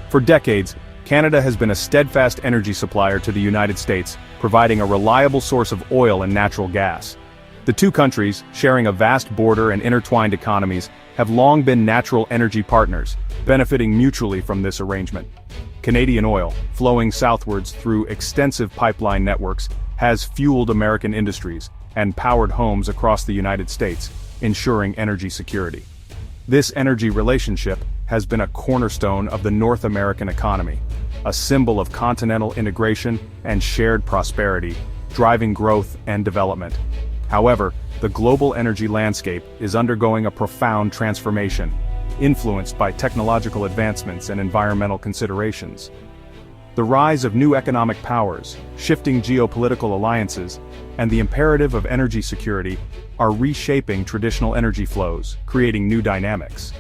For decades, Canada has been a steadfast energy supplier to the United States, providing a reliable source of oil and natural gas. The two countries, sharing a vast border and intertwined economies, have long been natural energy partners, benefiting mutually from this arrangement. Canadian oil, flowing southwards through extensive pipeline networks, has fueled American industries and powered homes across the United States, ensuring energy security. This energy relationship has been a cornerstone of the North American economy, a symbol of continental integration and shared prosperity, driving growth and development. However, the global energy landscape is undergoing a profound transformation, influenced by technological advancements and environmental considerations. The rise of new economic powers, shifting geopolitical alliances, and the imperative of energy security are reshaping traditional energy flows, creating new dynamics.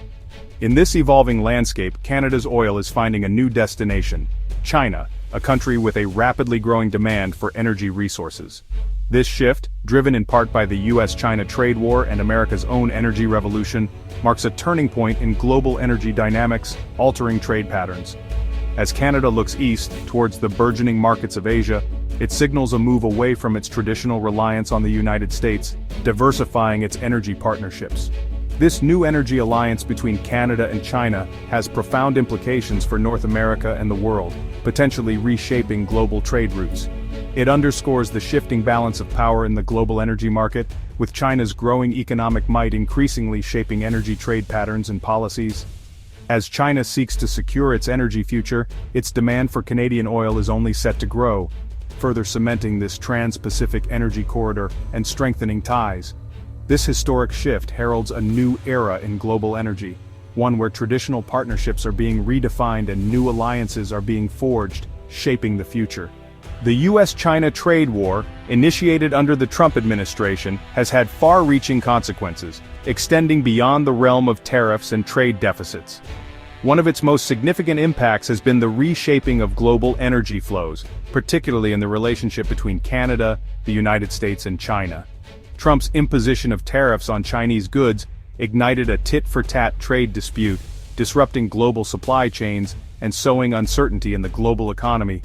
In this evolving landscape, Canada's oil is finding a new destination: China, a country with a rapidly growing demand for energy resources. This shift, driven in part by the US-China trade war and America's own energy revolution, marks a turning point in global energy dynamics, altering trade patterns. As Canada looks east, towards the burgeoning markets of Asia, it signals a move away from its traditional reliance on the United States, diversifying its energy partnerships. This new energy alliance between Canada and China has profound implications for North America and the world, potentially reshaping global trade routes. It underscores the shifting balance of power in the global energy market, with China's growing economic might increasingly shaping energy trade patterns and policies. As China seeks to secure its energy future, its demand for Canadian oil is only set to grow, further cementing this trans-Pacific energy corridor and strengthening ties. This historic shift heralds a new era in global energy, one where traditional partnerships are being redefined and new alliances are being forged, shaping the future. The US-China trade war, initiated under the Trump administration, has had far-reaching consequences, extending beyond the realm of tariffs and trade deficits. One of its most significant impacts has been the reshaping of global energy flows, particularly in the relationship between Canada, the United States, and China. Trump's imposition of tariffs on Chinese goods ignited a tit-for-tat trade dispute, disrupting global supply chains and sowing uncertainty in the global economy.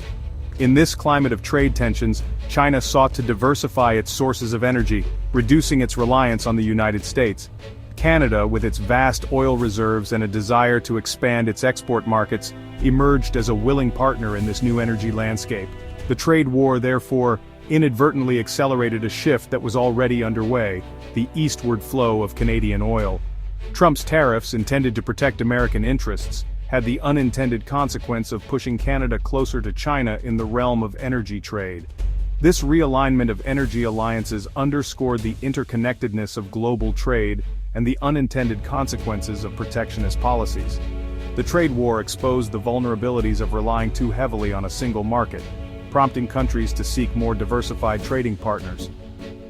In this climate of trade tensions, China sought to diversify its sources of energy, reducing its reliance on the United States. Canada, with its vast oil reserves and a desire to expand its export markets, emerged as a willing partner in this new energy landscape. The trade war, therefore, inadvertently accelerated a shift that was already underway: the eastward flow of Canadian oil. Trump's tariffs, intended to protect American interests, had the unintended consequence of pushing Canada closer to China in the realm of energy trade. This realignment of energy alliances underscored the interconnectedness of global trade and the unintended consequences of protectionist policies. The trade war exposed the vulnerabilities of relying too heavily on a single market, prompting countries to seek more diversified trading partners.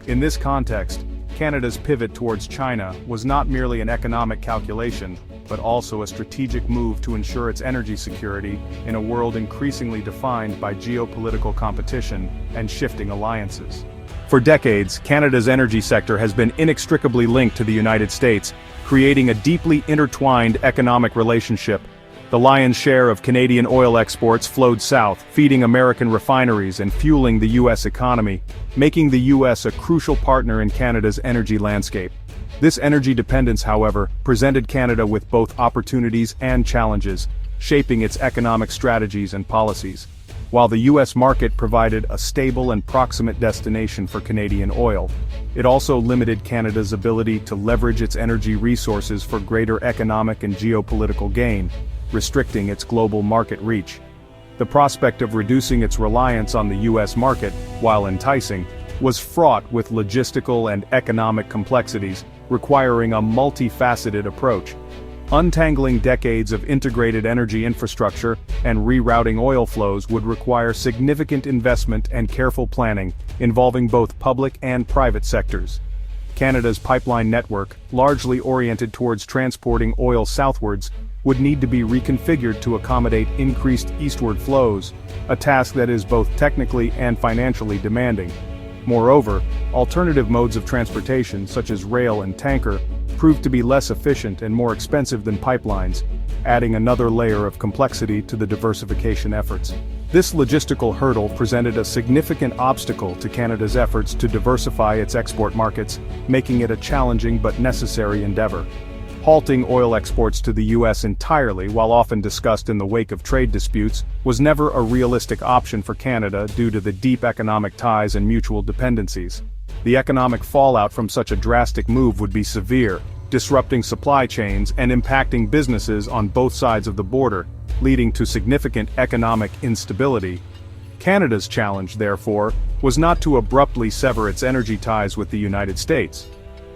In this context, Canada's pivot towards China was not merely an economic calculation, but also a strategic move to ensure its energy security in a world increasingly defined by geopolitical competition and shifting alliances. For decades, Canada's energy sector has been inextricably linked to the United States, creating a deeply intertwined economic relationship. The lion's share of Canadian oil exports flowed south, feeding American refineries and fueling the U.S. economy, making the U.S. a crucial partner in Canada's energy landscape. This energy dependence, however, presented Canada with both opportunities and challenges, shaping its economic strategies and policies. While the U.S. market provided a stable and proximate destination for Canadian oil, it also limited Canada's ability to leverage its energy resources for greater economic and geopolitical gain, restricting its global market reach. The prospect of reducing its reliance on the U.S. market, while enticing, was fraught with logistical and economic complexities, requiring a multifaceted approach. Untangling decades of integrated energy infrastructure and rerouting oil flows would require significant investment and careful planning, involving both public and private sectors. Canada's pipeline network, largely oriented towards transporting oil southwards, would need to be reconfigured to accommodate increased eastward flows, a task that is both technically and financially demanding. Moreover, alternative modes of transportation, such as rail and tanker, proved to be less efficient and more expensive than pipelines, adding another layer of complexity to the diversification efforts. This logistical hurdle presented a significant obstacle to Canada's efforts to diversify its export markets, making it a challenging but necessary endeavor. Halting oil exports to the U.S. entirely, while often discussed in the wake of trade disputes, was never a realistic option for Canada due to the deep economic ties and mutual dependencies. The economic fallout from such a drastic move would be severe, disrupting supply chains and impacting businesses on both sides of the border, leading to significant economic instability. Canada's challenge, therefore, was not to abruptly sever its energy ties with the United States,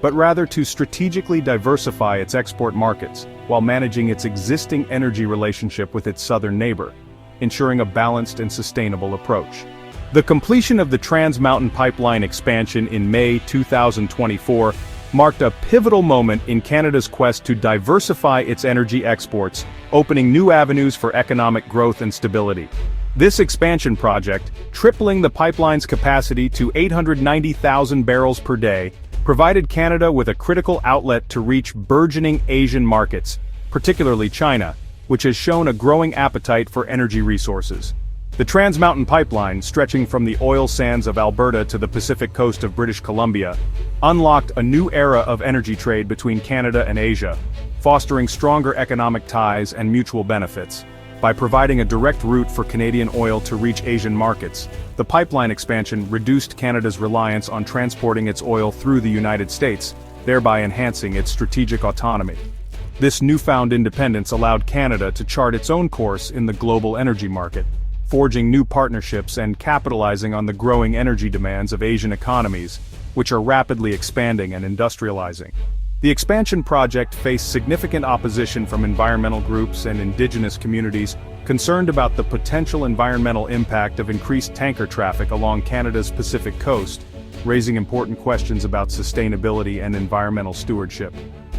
but rather to strategically diversify its export markets, while managing its existing energy relationship with its southern neighbor, ensuring a balanced and sustainable approach. The completion of the Trans Mountain Pipeline expansion in May 2024 marked a pivotal moment in Canada's quest to diversify its energy exports, opening new avenues for economic growth and stability. This expansion project, tripling the pipeline's capacity to 890,000 barrels per day, provided Canada with a critical outlet to reach burgeoning Asian markets, particularly China, which has shown a growing appetite for energy resources. The Trans Mountain Pipeline, stretching from the oil sands of Alberta to the Pacific coast of British Columbia, unlocked a new era of energy trade between Canada and Asia, fostering stronger economic ties and mutual benefits. By providing a direct route for Canadian oil to reach Asian markets, the pipeline expansion reduced Canada's reliance on transporting its oil through the United States, thereby enhancing its strategic autonomy. This newfound independence allowed Canada to chart its own course in the global energy market, forging new partnerships and capitalizing on the growing energy demands of Asian economies, which are rapidly expanding and industrializing. The expansion project faced significant opposition from environmental groups and indigenous communities concerned about the potential environmental impact of increased tanker traffic along Canada's Pacific coast, raising important questions about sustainability and environmental stewardship.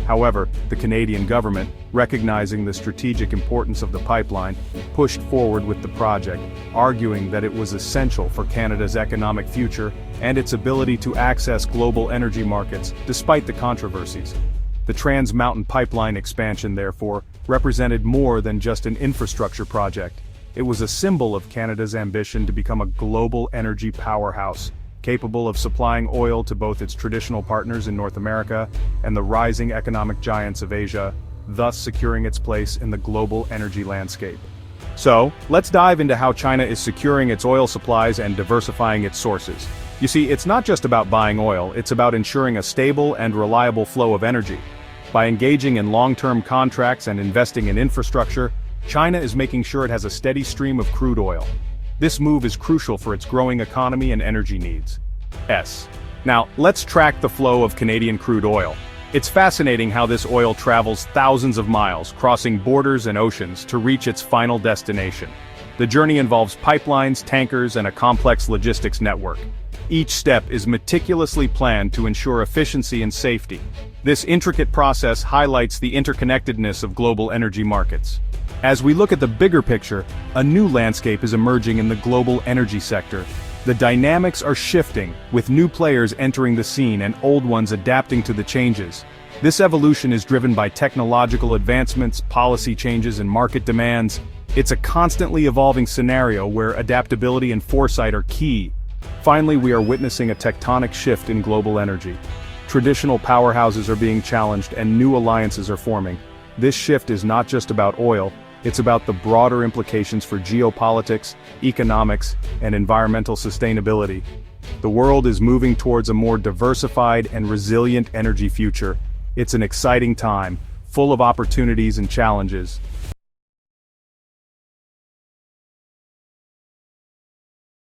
However, the Canadian government, recognizing the strategic importance of the pipeline, pushed forward with the project, arguing that it was essential for Canada's economic future and its ability to access global energy markets, despite the controversies. The Trans Mountain Pipeline expansion, therefore, represented more than just an infrastructure project. It was a symbol of Canada's ambition to become a global energy powerhouse, capable of supplying oil to both its traditional partners in North America and the rising economic giants of Asia, thus securing its place in the global energy landscape. So, let's dive into how China is securing its oil supplies and diversifying its sources. You see, it's not just about buying oil, it's about ensuring a stable and reliable flow of energy. By engaging in long-term contracts and investing in infrastructure, China is making sure it has a steady stream of crude oil. This move is crucial for its growing economy and energy needs. Now, let's track the flow of Canadian crude oil. It's fascinating how this oil travels thousands of miles, crossing borders and oceans to reach its final destination. The journey involves pipelines, tankers, and a complex logistics network. Each step is meticulously planned to ensure efficiency and safety. This intricate process highlights the interconnectedness of global energy markets. As we look at the bigger picture, a new landscape is emerging in the global energy sector. The dynamics are shifting, with new players entering the scene and old ones adapting to the changes. This evolution is driven by technological advancements, policy changes, and market demands. It's a constantly evolving scenario where adaptability and foresight are key. Finally, we are witnessing a tectonic shift in global energy. Traditional powerhouses are being challenged and new alliances are forming. This shift is not just about oil, it's about the broader implications for geopolitics, economics, and environmental sustainability. The world is moving towards a more diversified and resilient energy future. It's an exciting time, full of opportunities and challenges,